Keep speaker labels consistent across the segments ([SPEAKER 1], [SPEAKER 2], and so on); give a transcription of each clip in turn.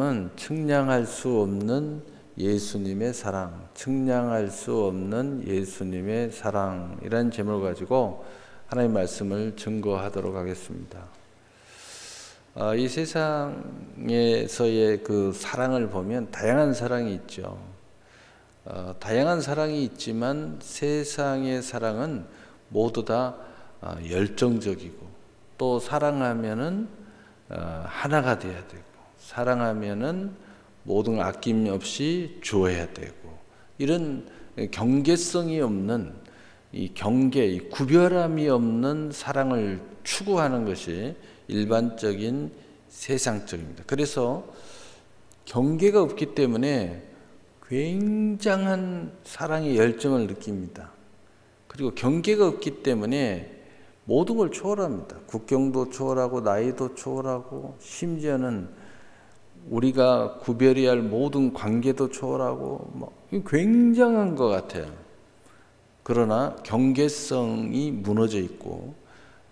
[SPEAKER 1] 사랑은 측량할 수 없는 예수님의 사랑, 측량할 수 없는 예수님의 사랑이라는 제목을 가지고 하나님의 말씀을 증거하도록 하겠습니다. 이 세상에서의 그 사랑을 보면 다양한 사랑이 있죠. 다양한 사랑이 있지만 세상의 사랑은 모두 다 열정적이고, 또 사랑하면은 하나가 돼야 되고, 사랑하면은 모든 아낌없이 주어야 되고, 이런 경계성이 없는 이 경계, 이 구별함이 없는 사랑을 추구하는 것이 일반적인 세상적입니다. 그래서 경계가 없기 때문에 굉장한 사랑의 열정을 느낍니다. 그리고 경계가 없기 때문에 모든 걸 초월합니다. 국경도 초월하고 나이도 초월하고 심지어는 우리가 구별해야 할 모든 관계도 초월하고 굉장한 것 같아요. 그러나 경계성이 무너져 있고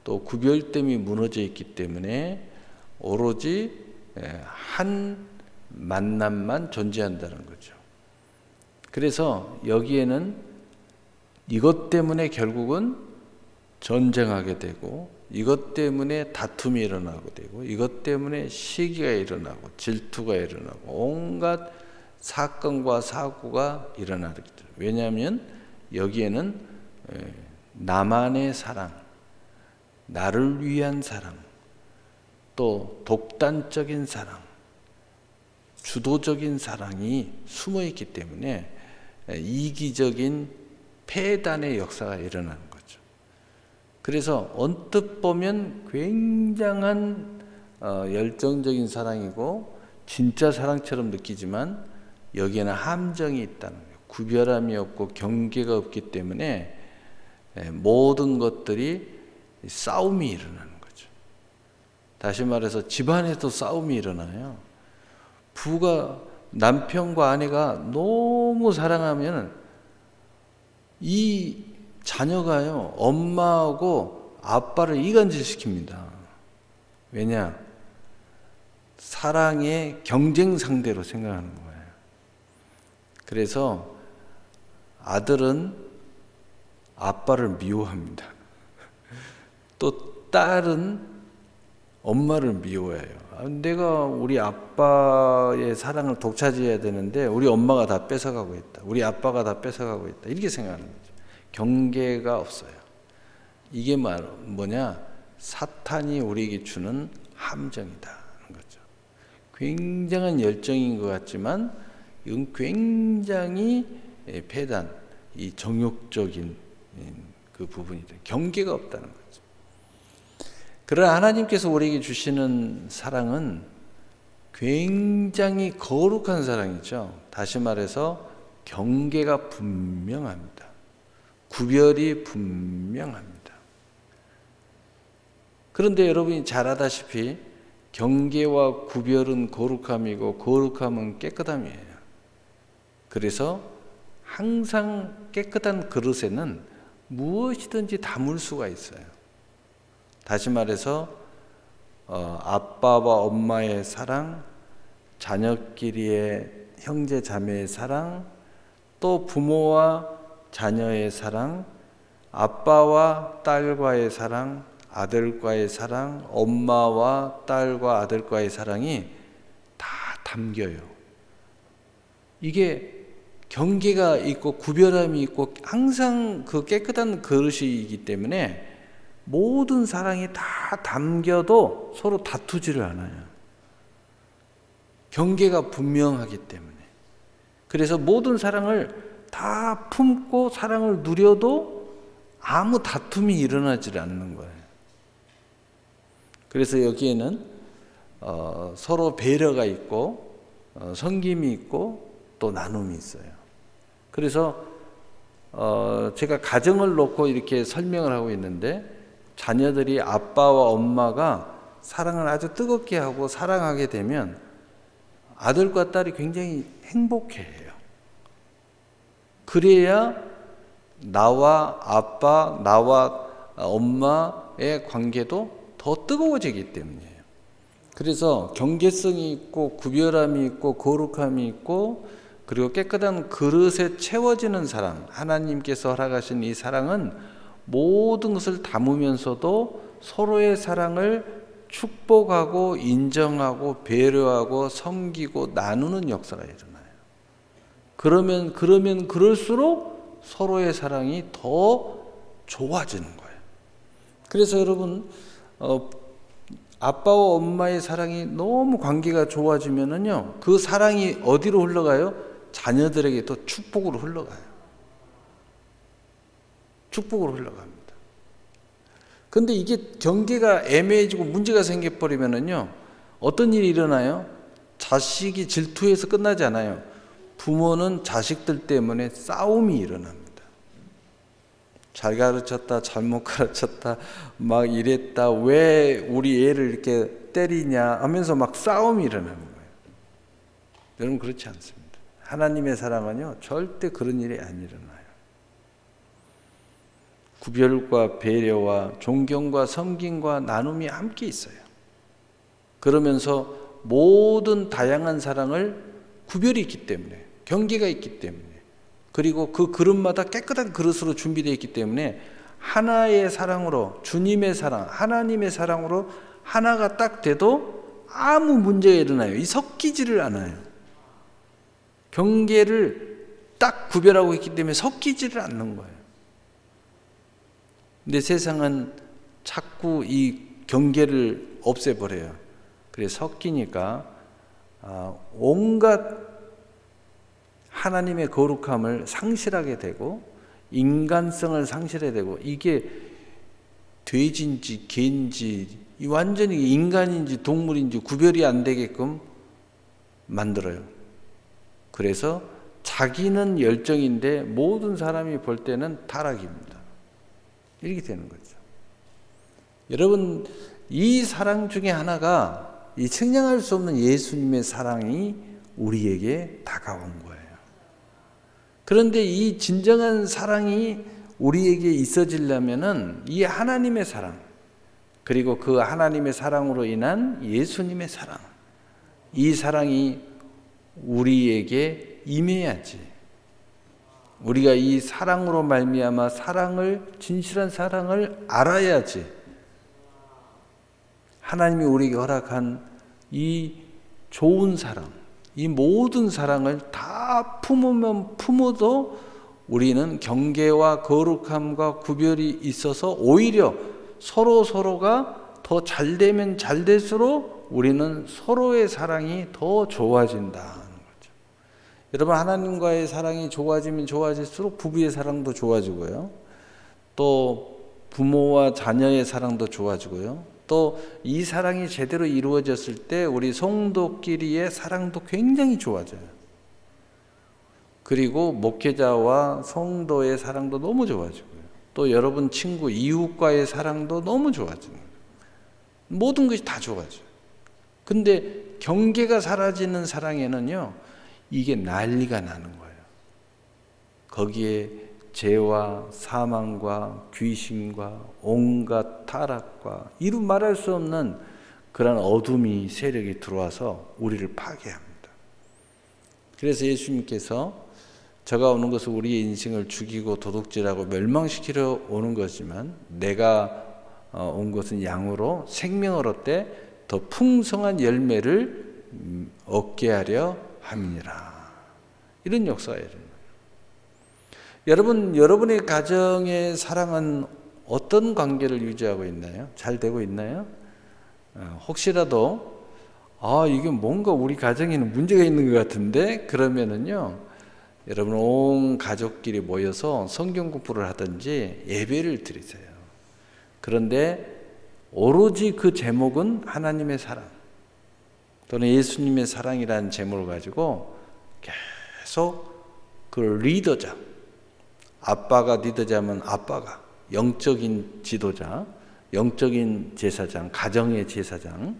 [SPEAKER 1] 또 구별됨이 무너져 있기 때문에 오로지 한 만남만 존재한다는 거죠. 그래서 여기에는 이것 때문에 결국은 전쟁하게 되고, 이것 때문에 다툼이 일어나게 되고, 이것 때문에 시기가 일어나고 질투가 일어나고 온갖 사건과 사고가 일어나게 돼요. 왜냐하면 여기에는 나만의 사랑, 나를 위한 사랑, 또 독단적인 사랑, 주도적인 사랑이 숨어 있기 때문에 이기적인 패단의 역사가 일어나는 거죠. 그래서 언뜻 보면 굉장한 열정적인 사랑이고 진짜 사랑처럼 느끼지만 여기에는 함정이 있다는 거예요. 구별함이 없고 경계가 없기 때문에 모든 것들이 싸움이 일어나는 거죠. 다시 말해서 집안에도 싸움이 일어나요. 부가 남편과 아내가 너무 사랑하면 이 자녀가요, 엄마하고 아빠를 이간질시킵니다. 왜냐? 사랑의 경쟁 상대로 생각하는 거예요. 그래서 아들은 아빠를 미워합니다. 또 딸은 엄마를 미워해요. 내가 우리 아빠의 사랑을 독차지해야 되는데 우리 엄마가 다 뺏어가고 있다. 우리 아빠가 다 뺏어가고 있다. 이렇게 생각하는 거죠. 경계가 없어요. 이게 뭐냐? 사탄이 우리에게 주는 함정이다. 거죠. 굉장한 열정인 것 같지만 이건 굉장히 패단, 이 정욕적인 그 부분이다. 경계가 없다는 거죠. 그러나 하나님께서 우리에게 주시는 사랑은 굉장히 거룩한 사랑이죠. 다시 말해서 경계가 분명합니다. 구별이 분명합니다. 그런데 여러분이 잘 아다시피 경계와 구별은 거룩함이고 거룩함은 깨끗함이에요. 그래서 항상 깨끗한 그릇에는 무엇이든지 담을 수가 있어요. 다시 말해서 아빠와 엄마의 사랑, 자녀끼리의 형제 자매의 사랑, 또 부모와 자녀의 사랑, 아빠와 딸과의 사랑, 아들과의 사랑, 엄마와 딸과 아들과의 사랑이 다 담겨요. 이게 경계가 있고 구별함이 있고 항상 그 깨끗한 그릇이기 때문에 모든 사랑이 다 담겨도 서로 다투지를 않아요. 경계가 분명하기 때문에. 그래서 모든 사랑을 다 품고 사랑을 누려도 아무 다툼이 일어나지 않는 거예요. 그래서 여기에는 서로 배려가 있고 섬김이 있고 또 나눔이 있어요. 그래서 제가 가정을 놓고 이렇게 설명을 하고 있는데, 자녀들이 아빠와 엄마가 사랑을 아주 뜨겁게 하고 사랑하게 되면 아들과 딸이 굉장히 행복해해요. 그래야 나와 아빠, 나와 엄마의 관계도 더 뜨거워지기 때문이에요. 그래서 경계성이 있고 구별함이 있고 거룩함이 있고 그리고 깨끗한 그릇에 채워지는 사랑, 하나님께서 허락하신 이 사랑은 모든 것을 담으면서도 서로의 사랑을 축복하고 인정하고 배려하고 섬기고 나누는 역사가 일어나요. 그러면 그럴수록 서로의 사랑이 더 좋아지는 거예요. 그래서 여러분 아빠와 엄마의 사랑이 너무 관계가 좋아지면은요, 그 사랑이 어디로 흘러가요? 자녀들에게 또 축복으로 흘러가요. 축복으로 흘러갑니다. 근데 이게 경계가 애매해지고 문제가 생겨버리면은요, 어떤 일이 일어나요? 자식이 질투해서 끝나지 않아요. 부모는 자식들 때문에 싸움이 일어납니다. 잘 가르쳤다, 잘못 가르쳤다, 막 이랬다, 왜 우리 애를 이렇게 때리냐 하면서 막 싸움이 일어나는 거예요. 여러분, 그렇지 않습니다. 하나님의 사랑은요, 절대 그런 일이 안 일어나요. 구별과 배려와 존경과 섬김과 나눔이 함께 있어요. 그러면서 모든 다양한 사랑을 구별이 있기 때문에, 경계가 있기 때문에, 그리고 그 그릇마다 깨끗한 그릇으로 준비되어 있기 때문에 하나의 사랑으로, 주님의 사랑, 하나님의 사랑으로 하나가 딱 돼도 아무 문제가 일어나요. 이 섞이지를 않아요. 경계를 딱 구별하고 있기 때문에 섞이지를 않는 거예요. 근데 세상은 자꾸 이 경계를 없애버려요. 그래서 섞이니까 온갖 하나님의 거룩함을 상실하게 되고 인간성을 상실하게 되고, 이게 돼지인지 개인지 완전히 인간인지 동물인지 구별이 안 되게끔 만들어요. 그래서 자기는 열정인데 모든 사람이 볼 때는 타락입니다. 이렇게 되는 거죠. 여러분, 이 사랑 중에 하나가 이 측량할 수 없는 예수님의 사랑이 우리에게 다가온 거예요. 그런데 이 진정한 사랑이 우리에게 있어지려면은 이 하나님의 사랑, 그리고 그 하나님의 사랑으로 인한 예수님의 사랑, 이 사랑이 우리에게 임해야지. 우리가 이 사랑으로 말미암아 진실한 사랑을 알아야지. 하나님이 우리에게 허락한 이 좋은 사랑, 이 모든 사랑을 다 품어도 우리는 경계와 거룩함과 구별이 있어서 오히려 서로가 더 잘되면 잘될수록 우리는 서로의 사랑이 더 좋아진다는 거죠. 여러분, 하나님과의 사랑이 좋아지면 좋아질수록 부부의 사랑도 좋아지고요. 또 부모와 자녀의 사랑도 좋아지고요. 또 이 사랑이 제대로 이루어졌을 때 우리 성도끼리의 사랑도 굉장히 좋아져요. 그리고 목회자와 성도의 사랑도 너무 좋아지고요. 또 여러분 친구, 이웃과의 사랑도 너무 좋아지는 거예요. 모든 것이 다 좋아져요. 근데 경계가 사라지는 사랑에는요, 이게 난리가 나는 거예요. 거기에 죄와 사망과 귀신과 온갖 타락과 이루 말할 수 없는 그런 어둠이 세력이 들어와서 우리를 파괴합니다. 그래서 예수님께서 저가 오는 것은 우리의 인생을 죽이고 도둑질하고 멸망시키려 오는 것이지만 내가 온 것은 양으로 생명을 얻되 더 풍성한 열매를 얻게 하려 함이니라. 이런 역사가 일어나요. 여러분의 가정의 사랑은 어떤 관계를 유지하고 있나요? 잘 되고 있나요? 혹시라도 이게 뭔가 우리 가정에는 문제가 있는 것 같은데, 그러면은요, 여러분 온 가족끼리 모여서 성경 공부를 하든지 예배를 드리세요. 그런데 오로지 그 제목은 하나님의 사랑 또는 예수님의 사랑이라는 제목을 가지고 계속 그 리더자, 아빠가 리더자면 아빠가 영적인 지도자, 영적인 제사장, 가정의 제사장,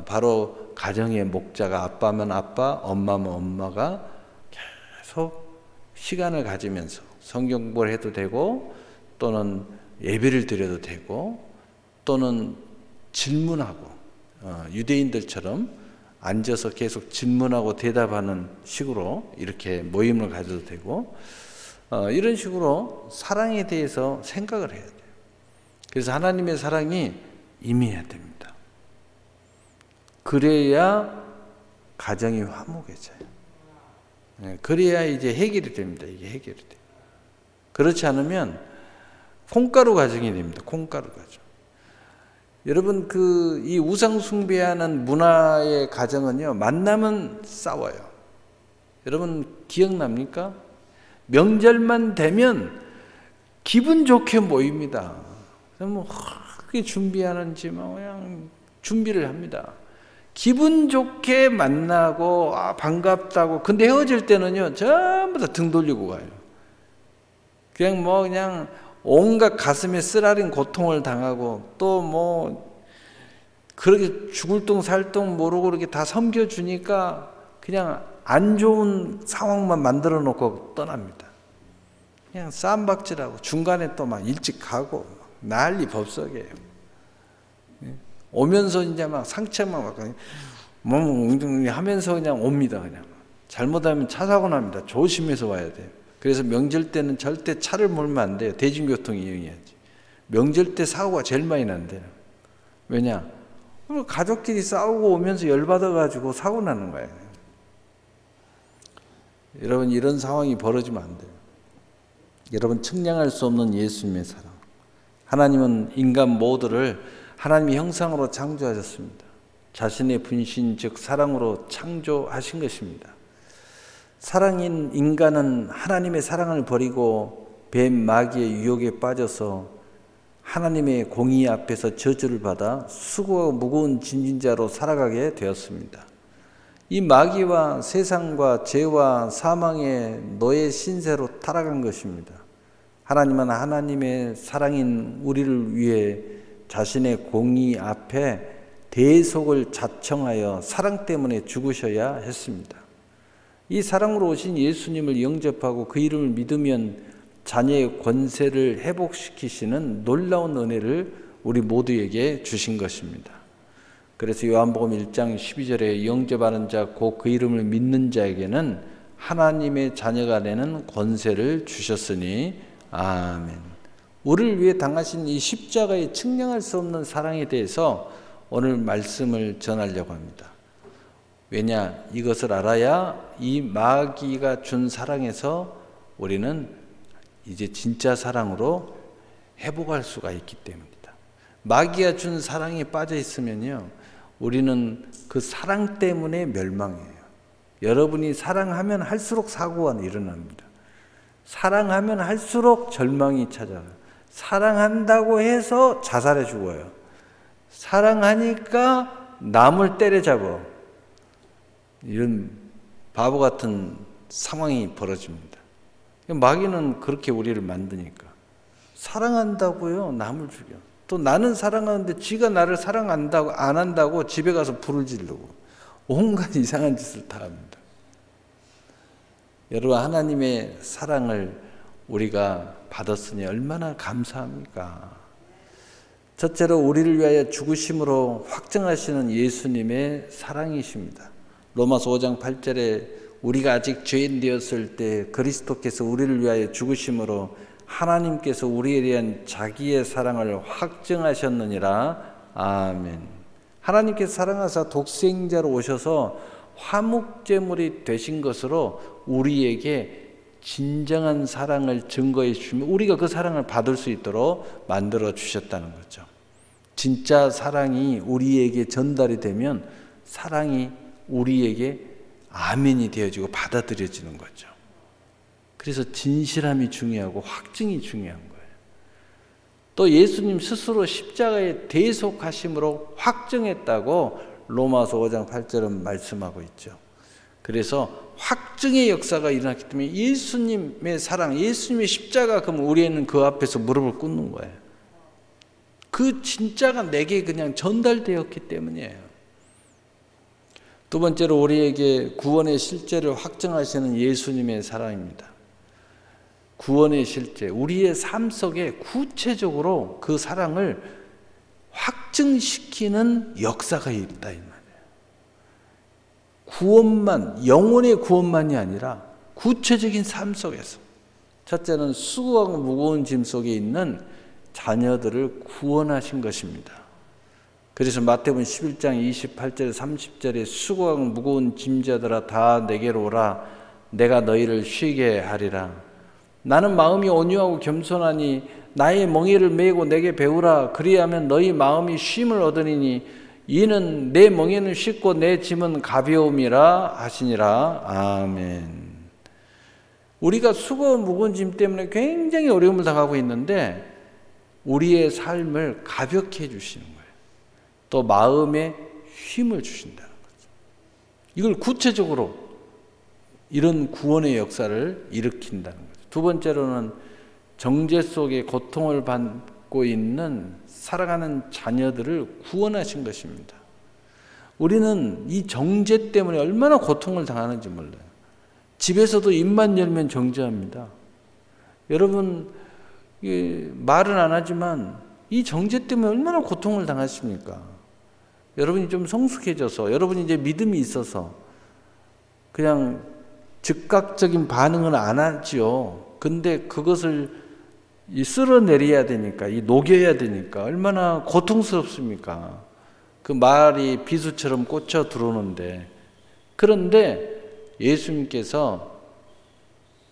[SPEAKER 1] 바로 가정의 목자가 아빠면 아빠, 엄마면 엄마가 계속 시간을 가지면서 성경 공부를 해도 되고, 또는 예배를 드려도 되고, 또는 질문하고 유대인들처럼 앉아서 계속 질문하고 대답하는 식으로 이렇게 모임을 가져도 되고, 이런 식으로 사랑에 대해서 생각을 해야 돼요. 그래서 하나님의 사랑이 임해야 됩니다. 그래야 가정이 화목해져요. 그래야 이제 해결이 됩니다. 이게 해결이 돼요. 그렇지 않으면 콩가루 가정이 됩니다. 콩가루 가정. 여러분, 이 우상 숭배하는 문화의 가정은요, 만나면 싸워요. 여러분 기억납니까? 명절만 되면 기분 좋게 모입니다. 뭐 크게 준비하는지 뭐 그냥 준비를 합니다. 기분 좋게 만나고 반갑다고. 근데 헤어질 때는요, 전부 다 등 돌리고 가요. 그냥 온갖 가슴에 쓰라린 고통을 당하고, 또 뭐 그렇게 죽을 똥 살 똥 모르고 그렇게 다 섬겨주니까 그냥 안 좋은 상황만 만들어 놓고 떠납니다. 그냥 쌈박질하고 중간에 또 막 일찍 가고 난리 법석이에요. 오면서 이제 막 상처만 막 멍 하면서 그냥 옵니다. 그냥 잘못하면 차 사고 납니다. 조심해서 와야 돼요. 그래서 명절 때는 절대 차를 몰면 안 돼요. 대중교통 이용해야지. 명절 때 사고가 제일 많이 난대요. 왜냐? 가족끼리 싸우고 오면서 열받아가지고 사고 나는 거예요. 여러분, 이런 상황이 벌어지면 안 돼요. 여러분, 측량할 수 없는 예수님의 사랑. 하나님은 인간 모두를 하나님의 형상으로 창조하셨습니다. 자신의 분신 즉 사랑으로 창조하신 것입니다. 사랑인 인간은 하나님의 사랑을 버리고 뱀 마귀의 유혹에 빠져서 하나님의 공의 앞에서 저주를 받아 수고하고 무거운 짐진자로 살아가게 되었습니다. 이 마귀와 세상과 죄와 사망의 노예 신세로 타락한 것입니다. 하나님은 하나님의 사랑인 우리를 위해 자신의 공의 앞에 대속을 자청하여 사랑 때문에 죽으셔야 했습니다. 이 사랑으로 오신 예수님을 영접하고 그 이름을 믿으면 자녀의 권세를 회복시키시는 놀라운 은혜를 우리 모두에게 주신 것입니다. 그래서 요한복음 1장 12절에 영접하는 자 곧 그 이름을 믿는 자에게는 하나님의 자녀가 되는 권세를 주셨으니 아멘. 우리를 위해 당하신 이 십자가의 측량할 수 없는 사랑에 대해서 오늘 말씀을 전하려고 합니다. 왜냐? 이것을 알아야 이 마귀가 준 사랑에서 우리는 이제 진짜 사랑으로 회복할 수가 있기 때문입니다. 마귀가 준 사랑에 빠져 있으면요, 우리는 그 사랑 때문에 멸망해요. 여러분이 사랑하면 할수록 사고가 일어납니다. 사랑하면 할수록 절망이 찾아와요. 사랑한다고 해서 자살해 죽어요. 사랑하니까 남을 때려잡아. 이런 바보 같은 상황이 벌어집니다. 마귀는 그렇게 우리를 만드니까. 사랑한다고요, 남을 죽여. 또 나는 사랑하는데 지가 나를 사랑 안 한다고 집에 가서 불을 지르고 온갖 이상한 짓을 다 합니다. 여러분, 하나님의 사랑을 우리가 받았으니 얼마나 감사합니까? 첫째로 우리를 위하여 죽으심으로 확증하시는 예수님의 사랑이십니다. 로마서 5장 8절에 우리가 아직 죄인 되었을 때 그리스도께서 우리를 위하여 죽으심으로 하나님께서 우리에 대한 자기의 사랑을 확증하셨느니라. 아멘. 하나님께서 사랑하사 독생자로 오셔서 화목제물이 되신 것으로 우리에게 진정한 사랑을 증거해 주시면 우리가 그 사랑을 받을 수 있도록 만들어 주셨다는 거죠. 진짜 사랑이 우리에게 전달이 되면 사랑이 우리에게 아멘이 되어지고 받아들여지는 거죠. 그래서 진실함이 중요하고 확증이 중요한 거예요. 또 예수님 스스로 십자가에 대속하심으로 확증했다고 로마서 5장 8절은 말씀하고 있죠. 그래서 확증의 역사가 일어났기 때문에 예수님의 사랑, 예수님의 십자가, 그럼 우리는 그 앞에서 무릎을 꿇는 거예요. 그 진짜가 내게 그냥 전달되었기 때문이에요. 두 번째로 우리에게 구원의 실제를 확증하시는 예수님의 사랑입니다. 구원의 실제, 우리의 삶 속에 구체적으로 그 사랑을 확증시키는 역사가 있다 이 말이에요. 구원만, 영혼의 구원만이 아니라 구체적인 삶 속에서, 첫째는 수고하고 무거운 짐 속에 있는 자녀들을 구원하신 것입니다. 그래서 마태복음 11장 28절 30절에 수고하고 무거운 짐자들아 다 내게로 오라 내가 너희를 쉬게 하리라. 나는 마음이 온유하고 겸손하니 나의 멍에를 메고 내게 배우라. 그리하면 너희 마음이 쉼을 얻으리니 이는 내 멍에는 쉽고 내 짐은 가벼움이라 하시니라. 아멘. 우리가 수고 무거운 짐 때문에 굉장히 어려움을 당하고 있는데 우리의 삶을 가볍게 해주시는 거예요. 또 마음에 힘을 주신다는 거죠. 이걸 구체적으로 이런 구원의 역사를 일으킨다는 거죠. 두 번째로는 정죄 속에 고통을 받고 있는 살아가는 자녀들을 구원하신 것입니다. 우리는 이 정죄 때문에 얼마나 고통을 당하는지 몰라요. 집에서도 입만 열면 정죄합니다. 여러분 말은 안 하지만 이 정죄 때문에 얼마나 고통을 당하십니까? 여러분이 좀 성숙해져서 여러분이 이제 믿음이 있어서 그냥 즉각적인 반응은 안 하지요. 근데 그것을 쓸어내려야 되니까, 녹여야 되니까 얼마나 고통스럽습니까? 그 말이 비수처럼 꽂혀 들어오는데, 그런데 예수님께서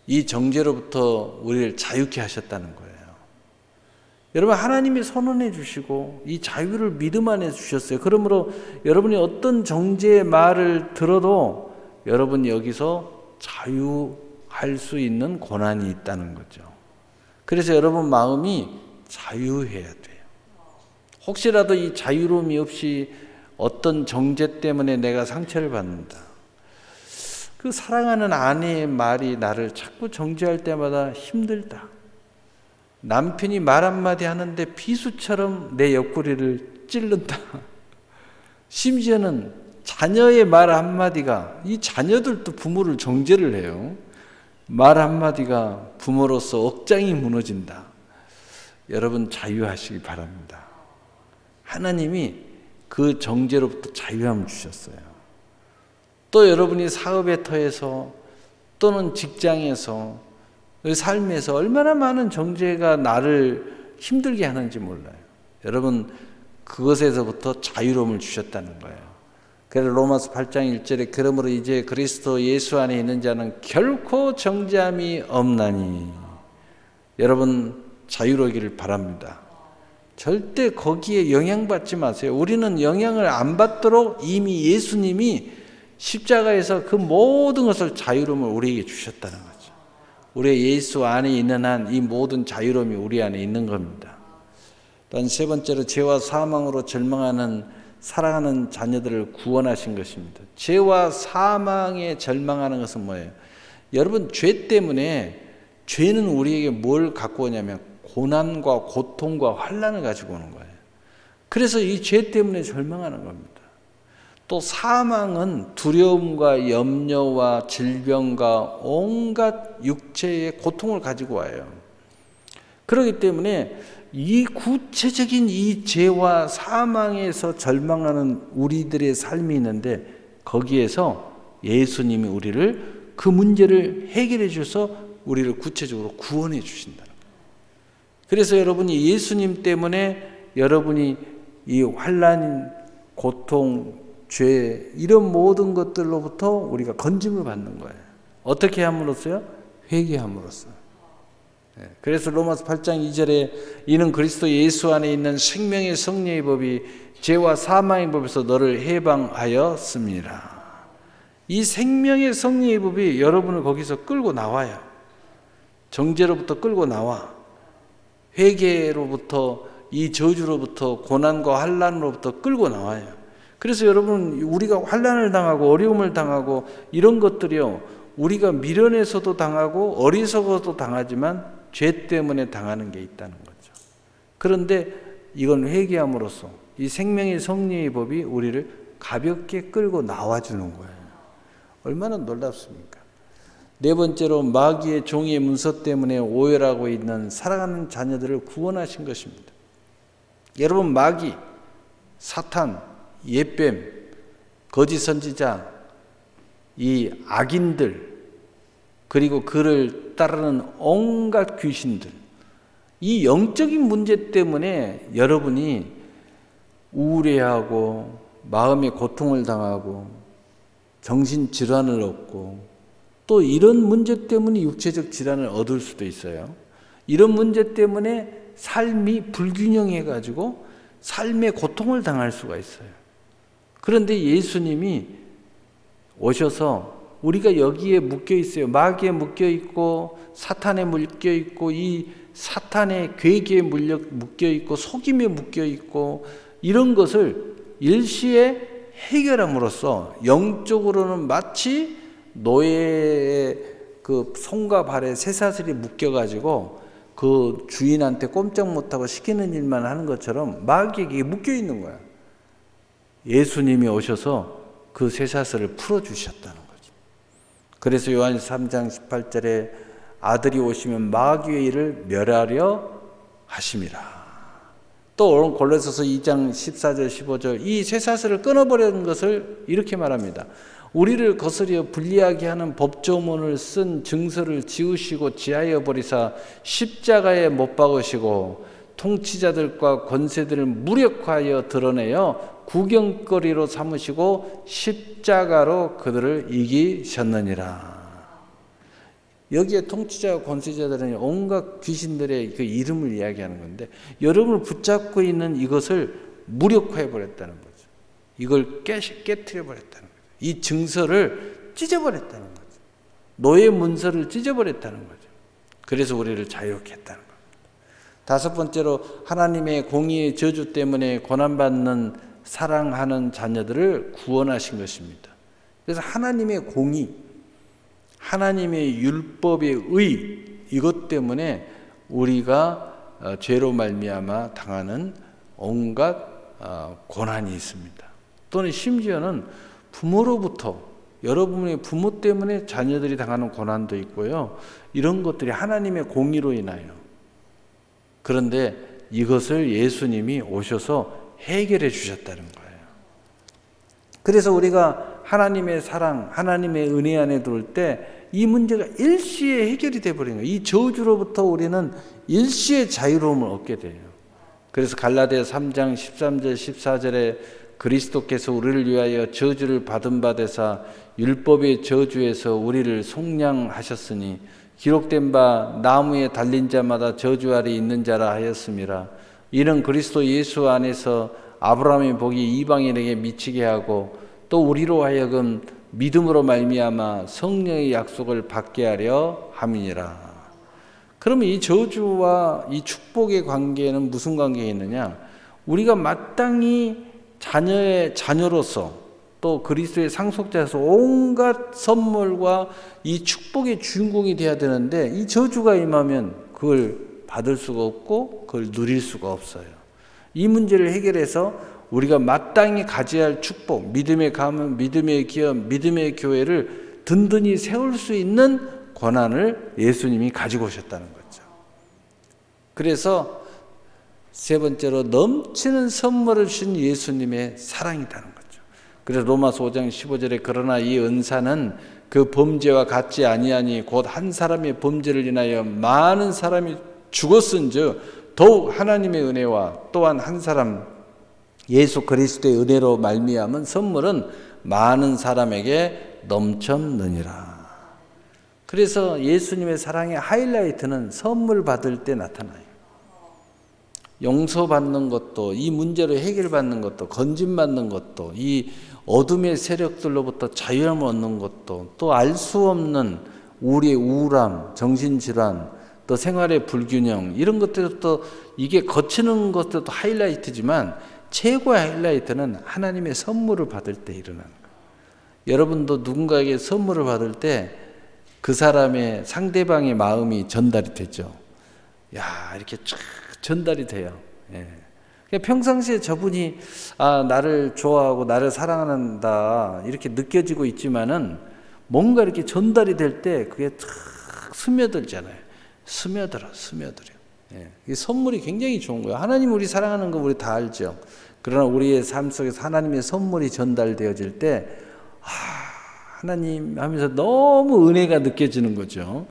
[SPEAKER 1] 이 정죄로부터 우리를 자유케 하셨다는 거예요. 여러분, 하나님이 선언해 주시고 이 자유를 믿음 안에 주셨어요. 그러므로 여러분이 어떤 정죄의 말을 들어도 여러분이 여기서 자유할 수 있는 권한이 있다는 거죠. 그래서 여러분 마음이 자유해야 돼요. 혹시라도 이 자유로움이 없이 어떤 정죄 때문에 내가 상처를 받는다. 그 사랑하는 아내의 말이 나를 자꾸 정죄할 때마다 힘들다. 남편이 말 한마디 하는데 비수처럼 내 옆구리를 찔른다. 심지어는 자녀의 말 한마디가, 이 자녀들도 부모를 정죄를 해요. 말 한마디가 부모로서 억장이 무너진다. 여러분 자유하시기 바랍니다. 하나님이 그 정죄로부터 자유함을 주셨어요. 또 여러분이 사업의 터에서 또는 직장에서 삶에서 얼마나 많은 정죄가 나를 힘들게 하는지 몰라요. 여러분 그것에서부터 자유로움을 주셨다는 거예요. 그래서 로마서 8장 1절에 그러므로 이제 그리스도 예수 안에 있는 자는 결코 정죄함이 없나니. 여러분 자유로우기를 바랍니다. 절대 거기에 영향받지 마세요. 우리는 영향을 안 받도록 이미 예수님이 십자가에서 그 모든 것을 자유로움을 우리에게 주셨다는 거죠. 우리 예수 안에 있는 한 이 모든 자유로움이 우리 안에 있는 겁니다. 또한 세 번째로 죄와 사망으로 절망하는 사랑하는 자녀들을 구원하신 것입니다. 죄와 사망에 절망하는 것은 뭐예요? 여러분 죄 때문에, 죄는 우리에게 뭘 갖고 오냐면 고난과 고통과 환난을 가지고 오는 거예요. 그래서 이 죄 때문에 절망하는 겁니다. 또 사망은 두려움과 염려와 질병과 온갖 육체의 고통을 가지고 와요. 그렇기 때문에 이 구체적인 이 죄와 사망에서 절망하는 우리들의 삶이 있는데 거기에서 예수님이 우리를 그 문제를 해결해 주셔서 우리를 구체적으로 구원해 주신다는 거예요. 그래서 여러분이 예수님 때문에 여러분이 이 환난, 고통, 죄 이런 모든 것들로부터 우리가 건짐을 받는 거예요. 어떻게 함으로써요? 회개함으로써. 그래서 로마서 8장 2절에 이는 그리스도 예수 안에 있는 생명의 성령의 법이 죄와 사망의 법에서 너를 해방하였습니다. 이 생명의 성령의 법이 여러분을 거기서 끌고 나와요. 정죄로부터 끌고 나와. 회개로부터, 이 저주로부터, 고난과 환난으로부터 끌고 나와요. 그래서 여러분 우리가 환난을 당하고 어려움을 당하고 이런 것들이요, 우리가 미련에서도 당하고 어리석어도 당하지만 죄 때문에 당하는 게 있다는 거죠. 그런데 이건 회개함으로써 이 생명의 성령의 법이 우리를 가볍게 끌고 나와주는 거예요. 얼마나 놀랍습니까? 네 번째로 마귀의 종의 문서 때문에 오열하고 있는 사랑하는 자녀들을 구원하신 것입니다. 여러분 마귀, 사탄, 옛뱀, 거짓 선지자, 이 악인들, 그리고 그를 따르는 온갖 귀신들, 이 영적인 문제 때문에 여러분이 우울해하고 마음의 고통을 당하고 정신질환을 얻고 또 이런 문제 때문에 육체적 질환을 얻을 수도 있어요. 이런 문제 때문에 삶이 불균형해가지고 삶의 고통을 당할 수가 있어요. 그런데 예수님이 오셔서 우리가 여기에 묶여 있어요. 마귀에 묶여 있고 사탄에 묶여 있고 이 사탄의 괴계에 묶여 있고 속임에 묶여 있고 이런 것을 일시에 해결함으로써 영적으로는 마치 노예의 그 손과 발에 쇠사슬이 묶여가지고 그 주인한테 꼼짝 못하고 시키는 일만 하는 것처럼 마귀에게 묶여 있는 거야. 예수님이 오셔서 그 쇠사슬을 풀어주셨다는 거죠. 그래서 요한일서 3장 18절에 아들이 오시면 마귀의 일을 멸하려 하심이라. 또 골로새서 2장 14절 15절 이 쇠사슬을 끊어버리는 것을 이렇게 말합니다. 우리를 거스려 불리하게 하는 법조문을 쓴 증서를 지우시고 지하여 버리사 십자가에 못 박으시고 통치자들과 권세들을 무력화하여 드러내어 구경거리로 삼으시고 십자가로 그들을 이기셨느니라. 여기에 통치자와 권세자들은 온갖 귀신들의 그 이름을 이야기하는 건데 여러분을 붙잡고 있는 이것을 무력화해 버렸다는 거죠. 이걸 깨트려 버렸다는 거죠. 이 증서를 찢어버렸다는 거죠. 노예 문서를 찢어버렸다는 거죠. 그래서 우리를 자유케 했다는 겁니다. 다섯 번째로 하나님의 공의의 저주 때문에 고난받는 사랑하는 자녀들을 구원하신 것입니다. 그래서 하나님의 공의, 하나님의 율법의 의, 이것 때문에 우리가 죄로 말미암아 당하는 온갖 고난이 있습니다. 또는 심지어는 부모로부터, 여러분의 부모 때문에 자녀들이 당하는 고난도 있고요. 이런 것들이 하나님의 공의로 인하여. 그런데 이것을 예수님이 오셔서 해결해 주셨다는 거예요. 그래서 우리가 하나님의 사랑, 하나님의 은혜 안에 들어올 때 이 문제가 일시에 해결이 되어버린 거예요. 이 저주로부터 우리는 일시의 자유로움을 얻게 돼요. 그래서 갈라디아 3장 13절 14절에 그리스도께서 우리를 위하여 저주를 받은 바 되사 율법의 저주에서 우리를 속량하셨으니 기록된 바 나무에 달린 자마다 저주 아래 있는 자라 하였음이라. 이는 그리스도 예수 안에서 아브라함의 복이 이방인에게 미치게 하고 또 우리로 하여금 믿음으로 말미암아 성령의 약속을 받게 하려 함이니라. 그러면 이 저주와 이 축복의 관계는 무슨 관계가 있느냐? 우리가 마땅히 자녀로서 또 그리스도의 상속자로서 온갖 선물과 이 축복의 주인공이 돼야 되는데 이 저주가 임하면 그걸 받을 수가 없고 그걸 누릴 수가 없어요. 이 문제를 해결해서 우리가 마땅히 가져야 할 축복, 믿음의 가문, 믿음의 기업, 믿음의 교회를 든든히 세울 수 있는 권한을 예수님이 가지고 오셨다는 거죠. 그래서 세 번째로 넘치는 선물을 주신 예수님의 사랑이라는 거죠. 그래서 로마서 5장 15절에 그러나 이 은사는 그 범죄와 같지 아니하니 곧 한 사람의 범죄를 인하여 많은 사람이 죽었은즉 더욱 하나님의 은혜와 또한 한 사람 예수 그리스도의 은혜로 말미암은 선물은 많은 사람에게 넘쳤느니라. 그래서 예수님의 사랑의 하이라이트는 선물 받을 때 나타나요. 용서받는 것도, 이 문제를 해결받는 것도, 건진받는 것도, 이 어둠의 세력들로부터 자유함을 얻는 것도, 또 알 수 없는 우리의 우울함, 정신질환, 또 생활의 불균형, 이런 것들도 이게 거치는 것도 하이라이트지만 최고의 하이라이트는 하나님의 선물을 받을 때 일어나는 거예요. 여러분도 누군가에게 선물을 받을 때 그 사람의 상대방의 마음이 전달이 되죠. 야, 이렇게 쫙 전달이 돼요. 예. 평상시에 저분이 나를 좋아하고 나를 사랑한다 이렇게 느껴지고 있지만은 뭔가 이렇게 전달이 될 때 그게 탁 스며들잖아요. 스며들어요. 예. 이 선물이 굉장히 좋은 거예요. 하나님 우리 사랑하는 거 우리 다 알죠. 그러나 우리의 삶 속에서 하나님의 선물이 전달되어질 때 하나님 하면서 너무 은혜가 느껴지는 거죠.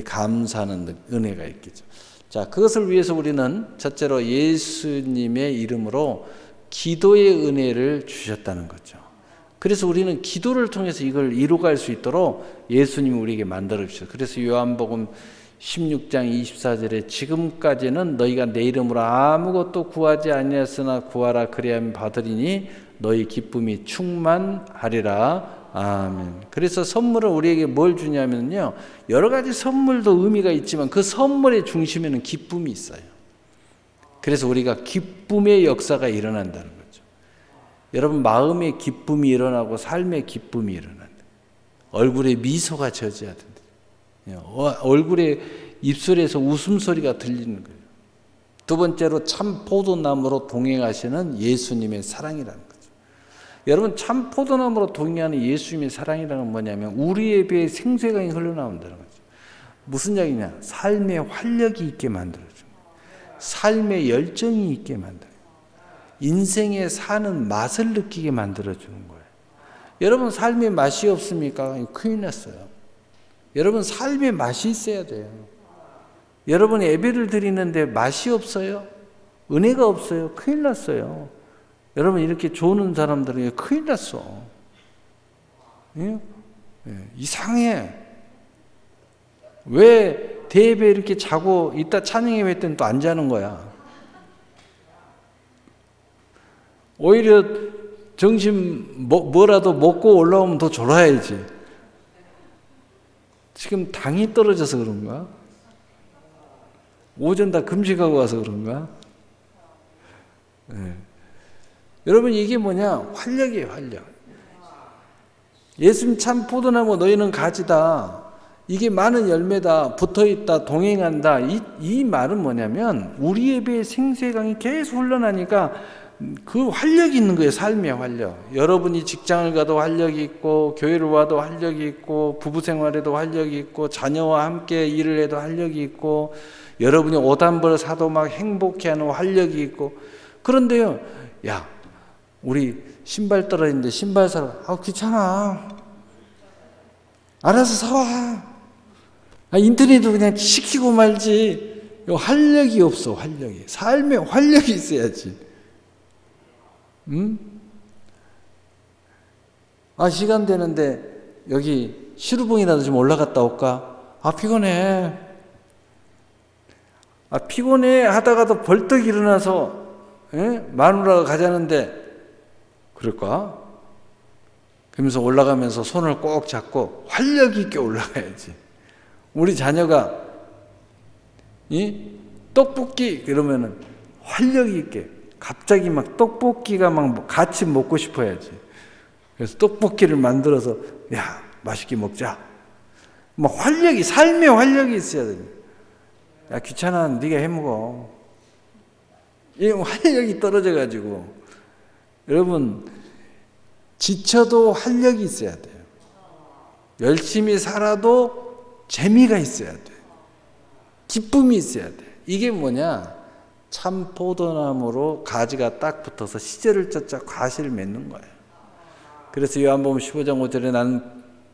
[SPEAKER 1] 감사하는 은혜가 있겠죠. 자, 그것을 위해서 우리는 첫째로 예수님의 이름으로 기도의 은혜를 주셨다는 거죠. 그래서 우리는 기도를 통해서 이걸 이루어갈 수 있도록 예수님이 우리에게 만들어 주셨어요. 그래서 요한복음 16장 24절에 지금까지는 너희가 내 이름으로 아무것도 구하지 아니하였으나 구하라 그리하면 받으리니 너희 기쁨이 충만하리라. 아멘. 그래서 선물은 우리에게 뭘 주냐면요, 여러 가지 선물도 의미가 있지만 그 선물의 중심에는 기쁨이 있어요. 그래서 우리가 기쁨의 역사가 일어난다는 거죠. 여러분, 마음의 기쁨이 일어나고 삶의 기쁨이 일어난다. 얼굴에 미소가 젖어야 된다. 얼굴에 입술에서 웃음소리가 들리는 거예요. 두 번째로 참 포도나무로 동행하시는 예수님의 사랑이라는 거죠. 여러분, 참 포도나무로 동행하는 예수님의 사랑이라는 건 뭐냐면 우리에 비해 생수강이 흘러나온다는 거죠. 무슨 이야기냐? 삶의 활력이 있게 만들어주는 거예요. 삶의 열정이 있게 만들어요. 인생에 사는 맛을 느끼게 만들어주는 거예요. 여러분, 삶에 맛이 없습니까? 큰일 났어요. 여러분, 삶에 맛이 있어야 돼요. 여러분, 예배를 드리는데 맛이 없어요? 은혜가 없어요? 큰일 났어요. 여러분, 이렇게 조는 사람들은 큰일 났어. 예? 이상해. 왜 대예배 이렇게 자고 이따 찬양예배 때는 또 안 자는 거야? 오히려 점심 뭐라도 먹고 올라오면 더 졸아야지. 지금 당이 떨어져서 그런가? 오전 다 금식하고 와서 그런가? 네. 여러분, 이게 뭐냐? 활력이에요, 활력. 예수님 참 포도나무 너희는 가지다. 이게 많은 열매다. 붙어있다. 동행한다. 이 말은 뭐냐면 우리에 비해 생수의 강이 계속 흘러나니까 그 활력이 있는 거예요. 삶의 활력. 여러분이 직장을 가도 활력이 있고, 교회를 와도 활력이 있고, 부부 생활에도 활력이 있고, 자녀와 함께 일을 해도 활력이 있고, 여러분이 옷 한 벌 사도 막 행복해하는 활력이 있고. 그런데요, 야, 우리 신발 떨어졌는데 신발 사러, 귀찮아. 알아서 사와. 인터넷으로 그냥 시키고 말지. 활력이 없어, 활력이. 삶에 활력이 있어야지. 응? 시간 되는데 여기 시루봉이라도 좀 올라갔다 올까? 피곤해. 피곤해 하다가도 벌떡 일어나서 마누라가 가자는데 그럴까? 그러면서 올라가면서 손을 꼭 잡고 활력 있게 올라가야지. 우리 자녀가 떡볶이 그러면은 활력 있게 갑자기 막 떡볶이가 막 같이 먹고 싶어야지. 그래서 떡볶이를 만들어서 야, 맛있게 먹자. 막 활력이, 삶의 활력이 있어야 돼. 야, 귀찮아. 네가 해 먹어. 이 활력이 떨어져 가지고 여러분, 지쳐도 활력이 있어야 돼요. 열심히 살아도 재미가 있어야 돼요. 기쁨이 있어야 돼요. 이게 뭐냐? 참 포도나무로 가지가 딱 붙어서 시절을 쫓아 과실을 맺는 거예요. 그래서 요한복음 15장 5절에 나는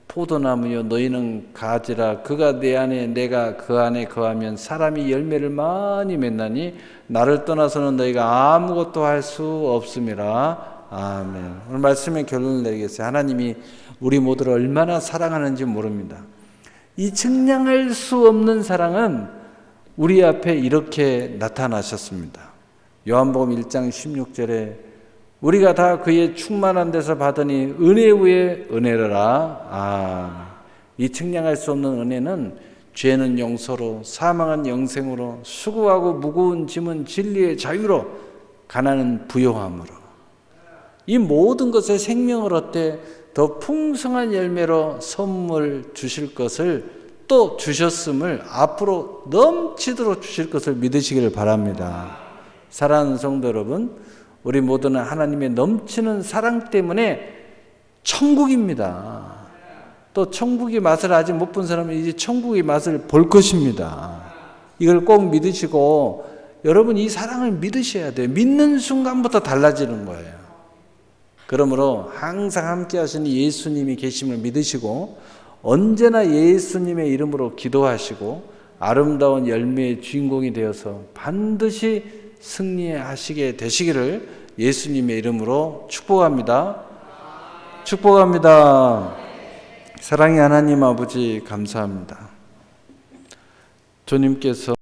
[SPEAKER 1] 포도나무요 너희는 가지라. 그가 내 안에 내가 그 안에 거하면 사람이 열매를 많이 맺나니 나를 떠나서는 너희가 아무것도 할 수 없음이라. 아멘. 오늘 말씀의 결론을 내리겠어요. 하나님이 우리 모두를 얼마나 사랑하는지 모릅니다. 이 측량할 수 없는 사랑은 우리 앞에 이렇게 나타나셨습니다. 요한복음 1장 16절에 우리가 다 그의 충만한 데서 받으니 은혜 위에 은혜라. 이 측량할 수 없는 은혜는 죄는 용서로, 사망은 영생으로, 수고하고 무거운 짐은 진리의 자유로, 가난은 부요함으로. 이 모든 것에 생명을 얻되 더 풍성한 열매로 선물 주실 것을 또 주셨음을 앞으로 넘치도록 주실 것을 믿으시기를 바랍니다. 사랑하는 성도 여러분, 우리 모두는 하나님의 넘치는 사랑 때문에 천국입니다. 또 천국의 맛을 아직 못 본 사람은 이제 천국의 맛을 볼 것입니다. 이걸 꼭 믿으시고 여러분 이 사랑을 믿으셔야 돼요. 믿는 순간부터 달라지는 거예요. 그러므로 항상 함께 하시는 예수님이 계심을 믿으시고 언제나 예수님의 이름으로 기도하시고 아름다운 열매의 주인공이 되어서 반드시 승리하시게 되시기를 예수님의 이름으로 축복합니다. 축복합니다. 사랑의 하나님 아버지 감사합니다. 주님께서